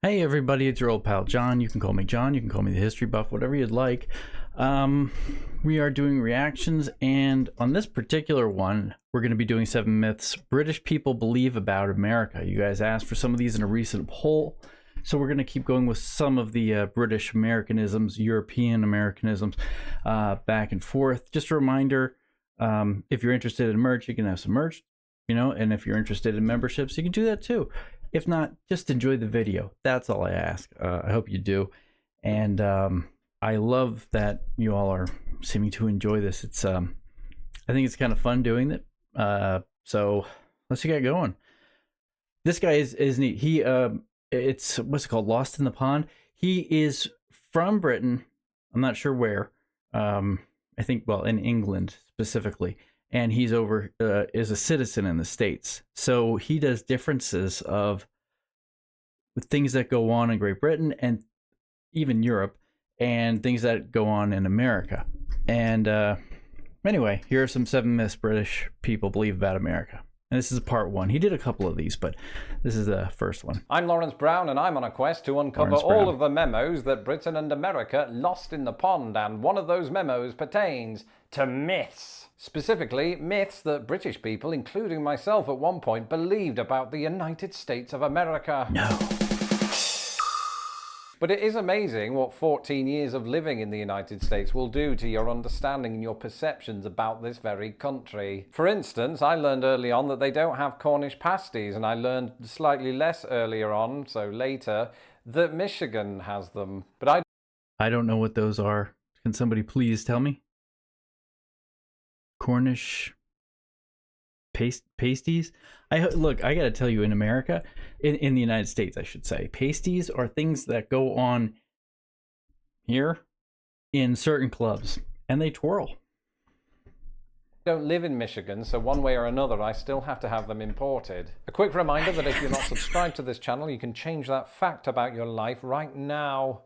Hey everybody, it's your old pal John. You can call me John, you can call me the History Buff, whatever you'd like. We are doing reactions, and on this particular one, we're going to be doing 7 myths British people believe about America. You guys asked for some of these in a recent poll, so we're going to keep going with some of the British Americanisms, European Americanisms, back and forth. Just a reminder, if you're interested in merch, you can have some merch, and if you're interested in memberships, you can do that too. If not, just enjoy the video. That's all I ask. I hope you do. And I love that you all are seeming to enjoy this. It's I think it's kind of fun doing it. So let's get going. This guy is neat. He it's what's it called? Lost in the Pond. He is from Britain. I'm not sure where. I think, well, in England specifically. And he's over is a citizen in the States. So he does differences of things that go on in Great Britain and even Europe, and things that go on in America. And anyway, here are some 7 myths British people believe about America. And this is part 1. He did a couple of these, but this is the first one. I'm Lawrence Brown, and I'm on a quest to uncover all of the memos that Britain and America lost in the pond, and one of those memos pertains to myths. Specifically, myths that British people, including myself at one point, believed about the United States of America. No. But it is amazing what 14 years of living in the United States will do to your understanding and your perceptions about this very country. For instance, I learned early on that they don't have Cornish pasties, and I learned slightly less earlier on, so later, that Michigan has them. But I don't know what those are. Can somebody please tell me? Cornish pasties? Look, I gotta tell you, in America, in the United States, I should say, pasties are things that go on here in certain clubs, and they twirl. I don't live in Michigan, so one way or another, I still have to have them imported. A quick reminder that if you're not subscribed to this channel, you can change that fact about your life right now.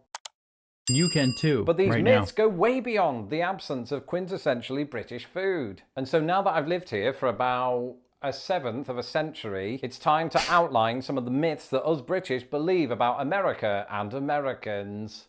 You can too. But these right myths now go way beyond the absence of quintessentially British food. And so now that I've lived here for about a 1/7 of a century, it's time to outline some of the myths that us British believe about America and Americans.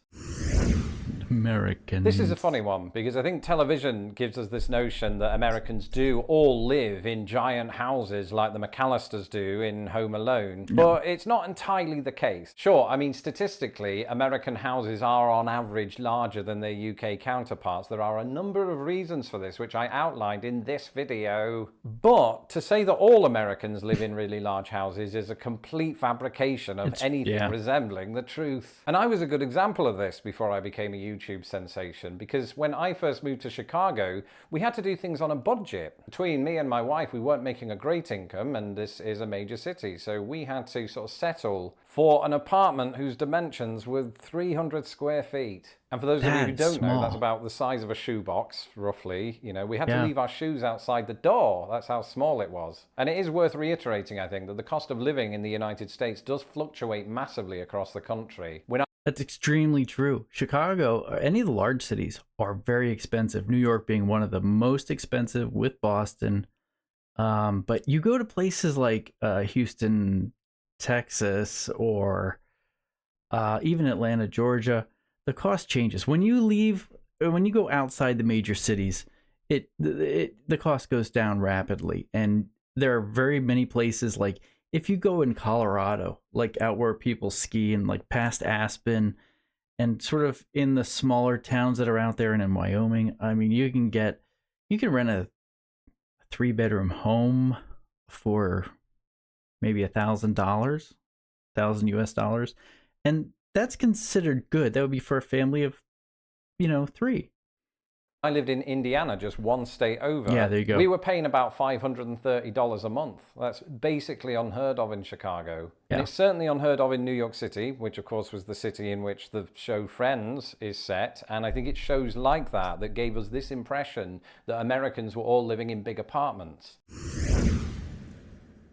This is a funny one, because I think television gives us this notion that Americans do all live in giant houses like the McAllisters do in Home Alone, but it's not entirely the case. Sure, I mean, statistically, American houses are on average larger than their UK counterparts. There are a number of reasons for this, which I outlined in this video. But to say that all Americans live in really large houses is a complete fabrication of anything resembling the truth. And I was a good example of this before I became a YouTube sensation, because when I first moved to Chicago, we had to do things on a budget. Between me and my wife, we weren't making a great income, and this is a major city, so we had to sort of settle for an apartment whose dimensions were 300 square feet. And for those of you who don't know, that's about the size of a shoebox, roughly. We had to leave our shoes outside the door. That's how small it was. And it is worth reiterating, I think, that the cost of living in the United States does fluctuate massively across the country. That's extremely true. Chicago, or any of the large cities, are very expensive. New York being one of the most expensive, with Boston. But you go to places like Houston, Texas, or even Atlanta, Georgia, the cost changes. When you go outside the major cities, the cost goes down rapidly. And there are very many places, like if you go in Colorado, like out where people ski, and like past Aspen, and sort of in the smaller towns that are out there, and in Wyoming, I mean, you can rent a 3-bedroom home for maybe $1,000, $1,000 US, and that's considered good. That would be for a family of, 3. I lived in Indiana, just one state over. Yeah, there you go. We were paying about $530 a month. That's basically unheard of in Chicago. Yeah. And it's certainly unheard of in New York City, which of course was the city in which the show Friends is set. And I think it's shows like that gave us this impression that Americans were all living in big apartments.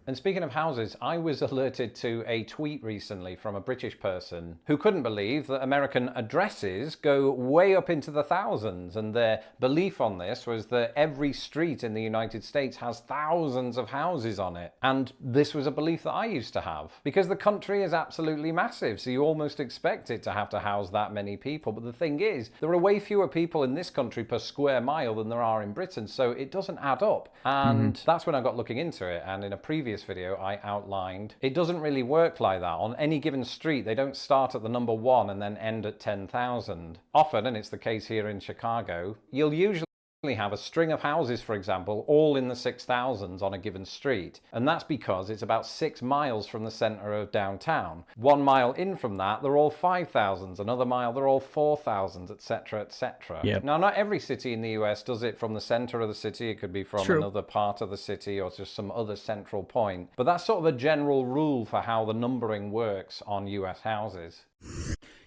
And speaking of houses, I was alerted to a tweet recently from a British person who couldn't believe that American addresses go way up into the thousands, and their belief on this was that every street in the United States has thousands of houses on it. And this was a belief that I used to have, because the country is absolutely massive, so you almost expect it to have to house that many people. But the thing is, there are way fewer people in this country per square mile than there are in Britain, so it doesn't add up. And that's when I got looking into it, and in a previous video I outlined it doesn't really work like that. On any given street, they don't start at the number 1 and then end at 10,000. Often, and it's the case here in Chicago, you'll usually have a string of houses, for example, all in the 6,000s on a given street. And that's because it's about 6 miles from the center of downtown. 1 mile in from that, they're all 5,000s. Another mile, they're all 4,000s, etc., etc. Yep. Now, not every city in the US does it from the center of the city. It could be from another part of the city or just some other central point. But that's sort of a general rule for how the numbering works on US houses.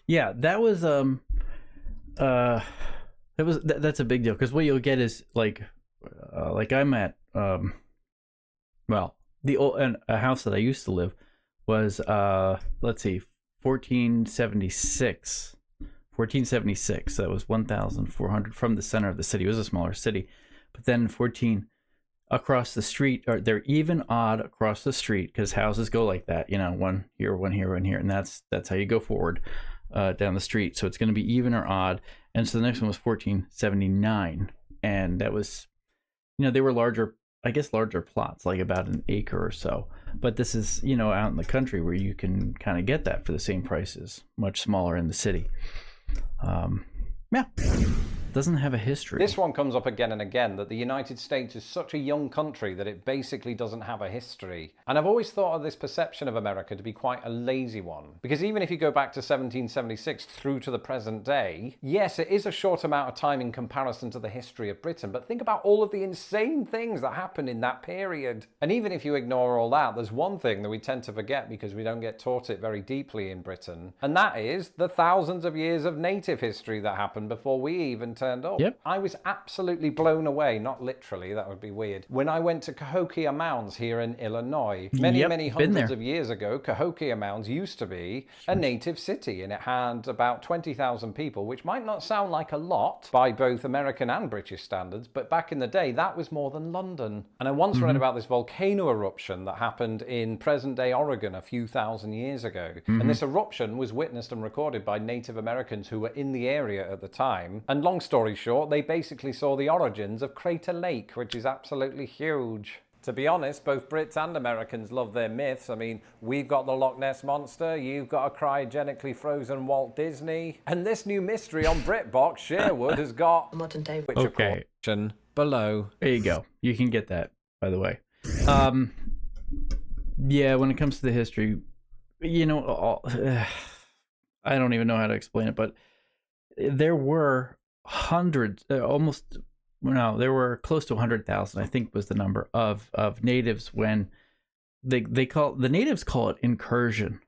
Yeah, that was that's a big deal, because what you'll get is like I'm at well, the old, and a house that I used to live was let's see, 1476. That was 1,400 from the center of the city. It was a smaller city, but then 14 across the street, or they're even odd across the street, because houses go like that, you know, one here, one here, one here, and that's how you go forward down the street. So it's going to be even or odd. And so the next one was 1479, and that was, you know, they were larger, I guess larger plots, like about an acre or so. But this is, you know, out in the country where you can kind of get that for the same prices, much smaller in the city. Yeah, doesn't have a history. This one comes up again and again, that the United States is such a young country that it basically doesn't have a history. And I've always thought of this perception of America to be quite a lazy one. Because even if you go back to 1776 through to the present day, yes, it is a short amount of time in comparison to the history of Britain, but think about all of the insane things that happened in that period. And even if you ignore all that, there's one thing that we tend to forget because we don't get taught it very deeply in Britain, and that is the thousands of years of native history that happened before we even turned up. Yep. I was absolutely blown away, not literally, that would be weird, when I went to Cahokia Mounds here in Illinois. Many hundreds of years ago, Cahokia Mounds used to be a native city, and it had about 20,000 people, which might not sound like a lot by both American and British standards, but back in the day, that was more than London. And I once read about this volcano eruption that happened in present-day Oregon a few thousand years ago. And this eruption was witnessed and recorded by Native Americans who were in the area at the time. And long story short, they basically saw the origins of Crater Lake, which is absolutely huge. To be honest, both Brits and Americans love their myths. I mean, we've got the Loch Ness Monster, you've got a cryogenically frozen Walt Disney, and this new mystery on BritBox, Sherwood, has got modern day. Okay. Below. There you go. You can get that, by the way. Yeah, when it comes to the history, you know, I don't even know how to explain it, but there were hundreds, there were close to 100,000, I think was the number of natives when the natives call it incursion.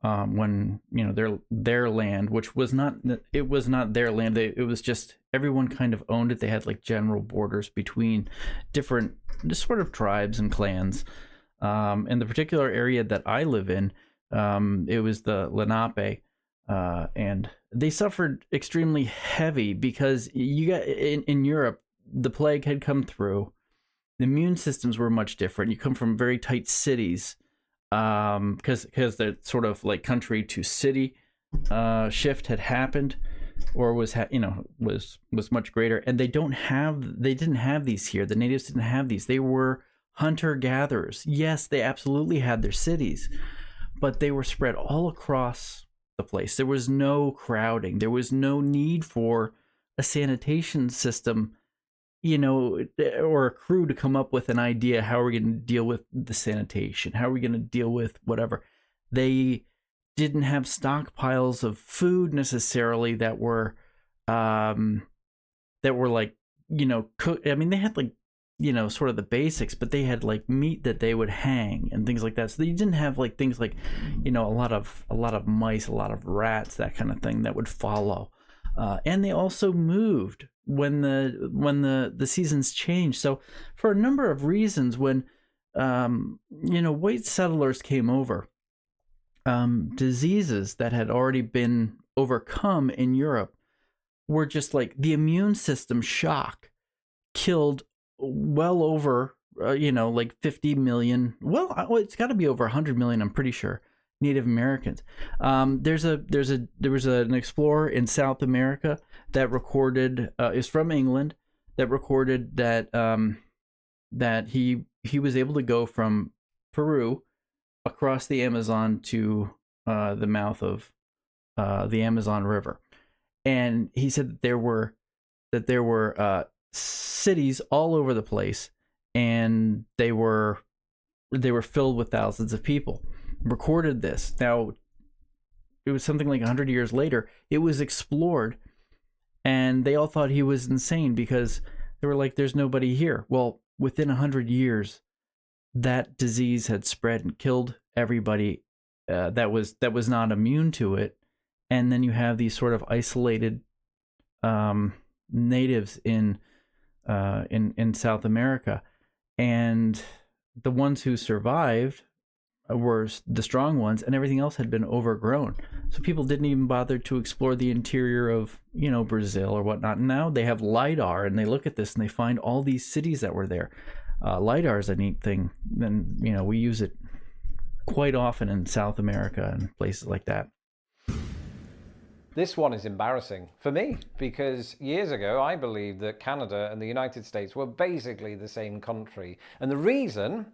When, you know, their land, which was not their land, it was just everyone kind of owned it. They had like general borders between different sort of tribes and clans. In the particular area that I live in, it was the Lenape, and they suffered extremely heavy because you got in Europe, the plague had come through. The immune systems were much different. You come from very tight cities, because the sort of like country to city shift had happened, or was much greater. And they didn't have these here. The natives didn't have these. They were hunter gatherers. Yes, they absolutely had their cities, but they were spread all across the place. There was no crowding. There was no need for a sanitation system, you know, or a crew to come up with an idea. How are we going to deal with the sanitation? How are we going to deal with whatever? They didn't have stockpiles of food necessarily that were like, you know, cooked. I mean, they had like, you know, sort of the basics, but they had like meat that they would hang and things like that. So they didn't have like things like, you know, a lot of mice, a lot of rats, that kind of thing that would follow. And they also moved when the seasons changed. So for a number of reasons, when white settlers came over, diseases that had already been overcome in Europe were just like the immune system shock killed well over, like 50 million. Well, it's got to be over 100 million, I'm pretty sure, Native Americans. There was an explorer in South America that recorded, is from England, that recorded that that he was able to go from Peru across the Amazon to the mouth of the Amazon River, and he said that there were cities all over the place, and they were filled with thousands of people. Recorded this. Now, it was something like 100 years later. It was explored, and they all thought he was insane because they were like, "There's nobody here." Well, within 100 years, that disease had spread and killed everybody that was not immune to it. And then you have these sort of isolated natives in South America, and the ones who survived were the strong ones, and everything else had been overgrown. So people didn't even bother to explore the interior of, Brazil or whatnot. And now they have LiDAR, and they look at this and they find all these cities that were there. LiDAR is a neat thing. And, we use it quite often in South America and places like that. This one is embarrassing for me because years ago I believed that Canada and the United States were basically the same country. And the reason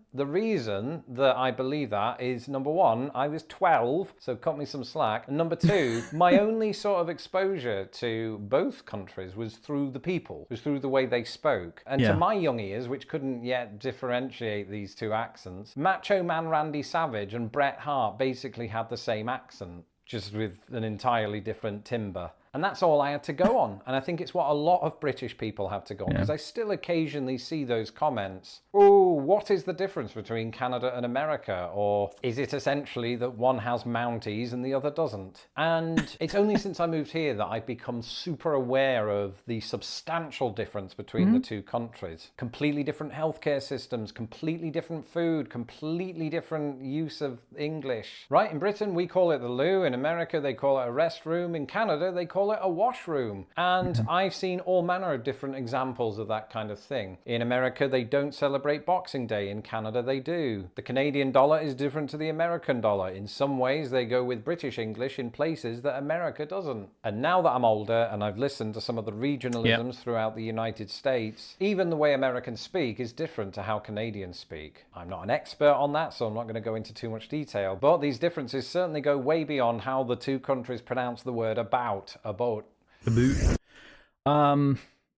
that I believe that is, number one, I was 12, so cut me some slack. And number two, my only sort of exposure to both countries was through the people, was through the way they spoke. And to my young ears, which couldn't yet differentiate these two accents, Macho Man Randy Savage and Bret Hart basically had the same accent, just with an entirely different timbre. And that's all I had to go on. And I think it's what a lot of British people have to go on, because I still occasionally see those comments. Oh, what is the difference between Canada and America? Or is it essentially that one has Mounties and the other doesn't? And it's only since I moved here that I've become super aware of the substantial difference between the two countries. Completely different healthcare systems, completely different food, completely different use of English. Right, in Britain, we call it the loo. In America, they call it a restroom. In Canada, they call it a washroom. And I've seen all manner of different examples of that kind of thing. In America, they don't celebrate Boxing Day. In Canada, they do. The Canadian dollar is different to the American dollar. In some ways, they go with British English in places that America doesn't. And now that I'm older and I've listened to some of the regionalisms throughout the United States, even the way Americans speak is different to how Canadians speak. I'm not an expert on that, so I'm not going to go into too much detail, but these differences certainly go way beyond how the two countries pronounce the word about.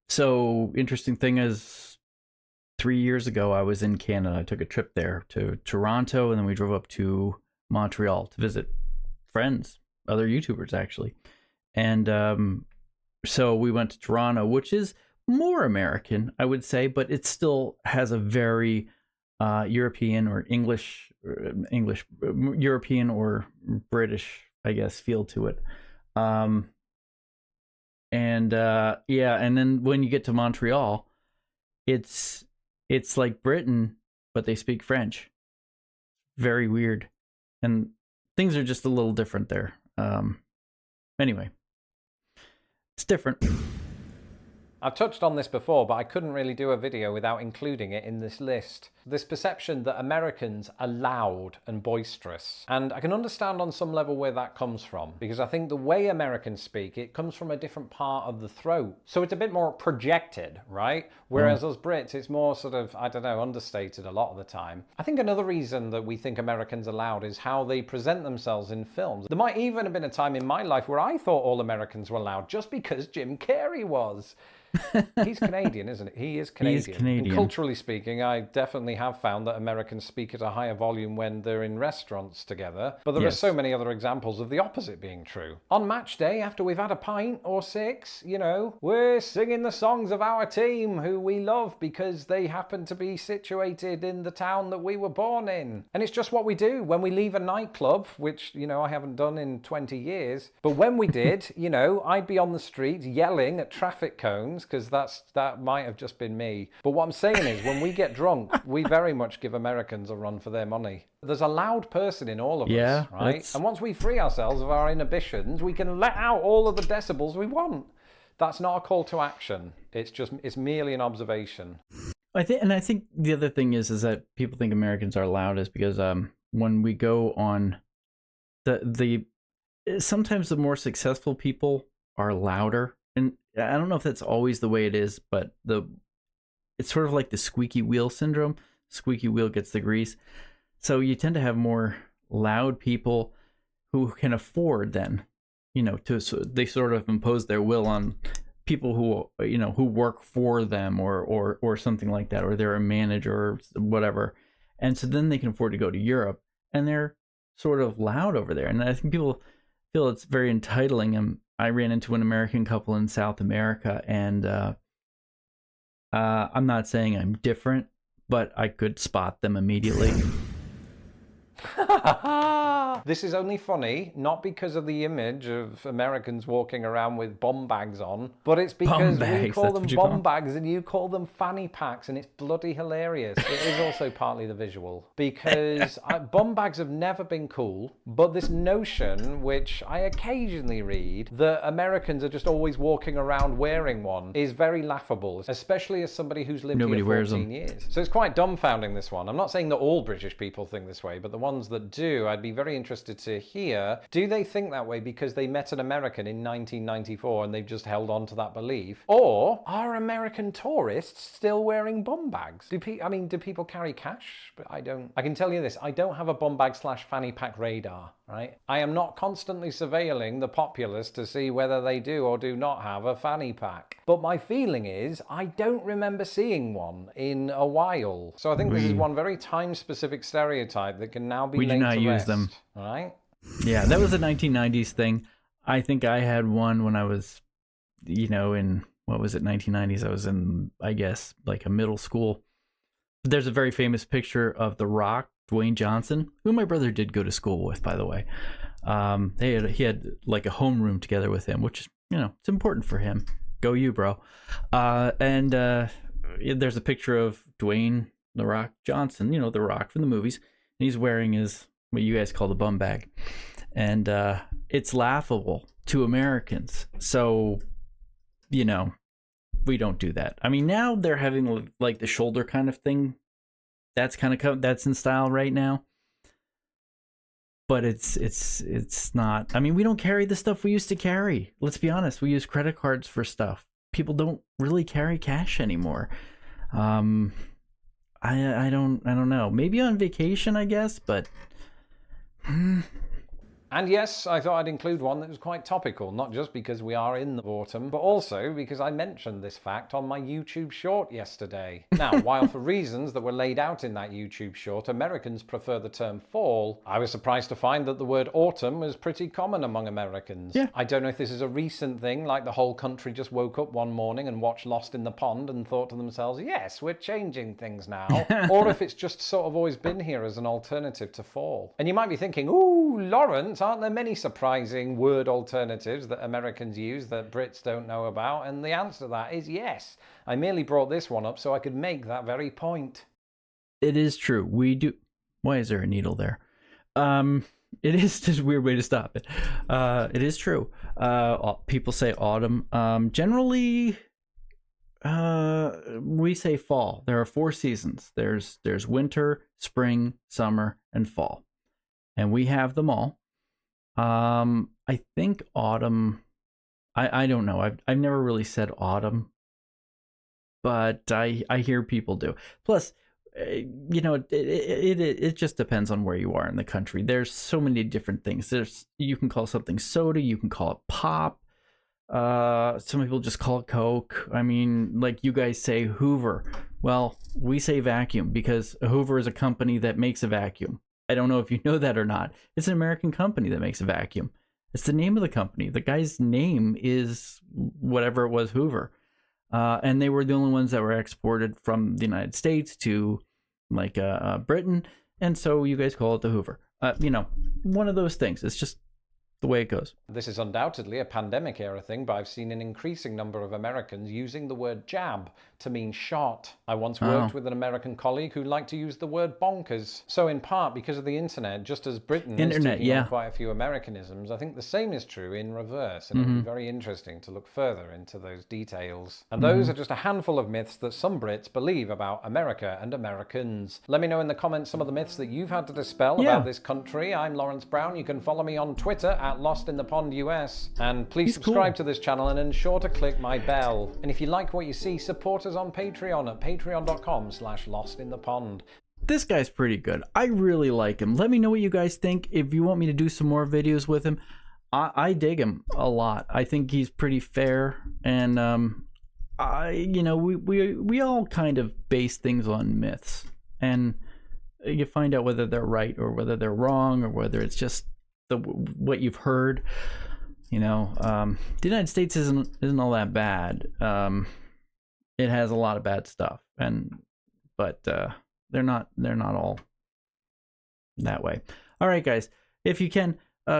So interesting thing is, 3 years ago I was in Canada. I took a trip there to Toronto, and then we drove up to Montreal to visit friends, other YouTubers actually. And so we went to Toronto, which is more American, I would say, but it still has a very European or English, European or British, I guess, feel to it. And then when you get to Montreal, it's like Britain, but they speak French. Very weird. And things are just a little different there. Anyway, it's different. I've touched on this before, but I couldn't really do a video without including it in this list. This perception that Americans are loud and boisterous. And I can understand on some level where that comes from, because I think the way Americans speak, it comes from a different part of the throat. So it's a bit more projected, right? Whereas us Brits, it's more sort of, I don't know, understated a lot of the time. I think another reason that we think Americans are loud is how they present themselves in films. There might even have been a time in my life where I thought all Americans were loud just because Jim Carrey was. He's Canadian, isn't he? He is Canadian. He's Canadian. And culturally speaking, I definitely have found that Americans speak at a higher volume when they're in restaurants together. But there are so many other examples of the opposite being true. On match day, after we've had a pint or six, we're singing the songs of our team who we love because they happen to be situated in the town that we were born in. And it's just what we do when we leave a nightclub, which, I haven't done in 20 years. But when we did, I'd be on the street yelling at traffic cones times, because that might have just been me. But what I'm saying is, when we get drunk, we very much give Americans a run for their money. There's a loud person in all of us, right? And once we free ourselves of our inhibitions, we can let out all of the decibels we want. That's not a call to action. It's merely an observation. I think the other thing is that people think Americans are loud is because when we go on the sometimes the more successful people are louder, and I don't know if that's always the way it is, but it's sort of like the squeaky wheel syndrome. Squeaky wheel gets the grease. So you tend to have more loud people who can afford then, they sort of impose their will on people who work for them or something like that, or they're a manager or whatever. And so then they can afford to go to Europe, and they're sort of loud over there. And I think people feel it's very entitling. I ran into an American couple in South America, and I'm not saying I'm different, but I could spot them immediately. This is only funny, not because of the image of Americans walking around with bomb bags on, but it's because we call them bomb bags and you call them fanny packs, and it's bloody hilarious. It is also partly the visual, because bomb bags have never been cool, but this notion, which I occasionally read, that Americans are just always walking around wearing one, is very laughable, especially as somebody who's lived here 14 years. So it's quite dumbfounding, this one. I'm not saying that all British people think this way, but the ones that do, I'd be very interested to hear, do they think that way because they met an American in 1994 and they've just held on to that belief? Or are American tourists still wearing bomb bags? Do people carry cash? But I don't. I can tell you this, I don't have a bomb bag / fanny pack radar, right? I am not constantly surveilling the populace to see whether they do or do not have a fanny pack. But my feeling is, I don't remember seeing one in a while. So I think this is one very time-specific stereotype that can now be laid to rest. We do not use them. Right? Yeah, that was a 1990s thing. I think I had one when I was, in, what was it, 1990s? I was in, I guess, like a middle school. There's a very famous picture of The Rock, Dwayne Johnson, who my brother did go to school with, by the way. He had like a homeroom together with him, which is, it's important for him. Go you, bro. And there's a picture of Dwayne The Rock Johnson, The Rock from the movies. And he's wearing what you guys call the bum bag. And it's laughable to Americans. So, we don't do that. I mean, now they're having like the shoulder kind of thing. That's that's in style right now. But it's not. I mean, we don't carry the stuff we used to carry. Let's be honest. We use credit cards for stuff. People don't really carry cash anymore. I don't know. Maybe on vacation, I guess, but And yes, I thought I'd include one that was quite topical, not just because we are in the autumn, but also because I mentioned this fact on my YouTube short yesterday. Now, while for reasons that were laid out in that YouTube short, Americans prefer the term fall, I was surprised to find that the word autumn was pretty common among Americans. Yeah. I don't know if this is a recent thing, like the whole country just woke up one morning and watched Lost in the Pond and thought to themselves, yes, we're changing things now, or if it's just sort of always been here as an alternative to fall. And you might be thinking, ooh, Lawrence, aren't there many surprising word alternatives that Americans use that Brits don't know about? And the answer to that is yes. I merely brought this one up so I could make that very point. It is true. We do. Why is there a needle there? It is just a weird way to stop it. It is true. People say autumn. Generally, we say fall. There are 4 seasons. There's winter, spring, summer, and fall. And we have them all. I think autumn, I don't know. I've never really said autumn, but I hear people do. Plus, it just depends on where you are in the country. There's so many different things. You can call something soda, you can call it pop. Some people just call it Coke. I mean, like you guys say Hoover. Well, we say vacuum because Hoover is a company that makes a vacuum. I don't know if you know that or not. It's an American company that makes a vacuum. It's the name of the company. The guy's name is whatever it was, Hoover. And they were the only ones that were exported from the United States to like Britain. And so you guys call it the Hoover. One of those things. It's just the way it goes. This is undoubtedly a pandemic era thing, but I've seen an increasing number of Americans using the word jab to mean shot. I once worked with an American colleague who liked to use the word bonkers. So in part because of the internet, just as Britain is taking on quite a few Americanisms, I think the same is true in reverse. And it'll be very interesting to look further into those details. And those are just a handful of myths that some Brits believe about America and Americans. Let me know in the comments some of the myths that you've had to dispel about this country. I'm Lawrence Brown. You can follow me on Twitter at LostInThePondUS. And please subscribe to this channel and ensure to click my bell. And if you like what you see, support us on Patreon at patreon.com/LostInThePond. This guy's pretty good. I really like him. Let me know what you guys think. If you want me to do some more videos with him, I dig him a lot. I think he's pretty fair, and we all kind of base things on myths, and you find out whether they're right or whether they're wrong or whether it's just what you've heard. The United States isn't all that bad. It has a lot of bad stuff, but they're not all that way. All right, guys, if you can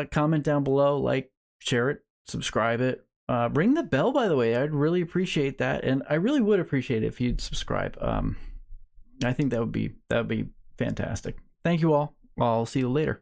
comment down below, like, share it, subscribe it, ring the bell. By the way, I'd really appreciate that, and I really would appreciate it if you'd subscribe. I think that would be fantastic. Thank you all. I'll see you later.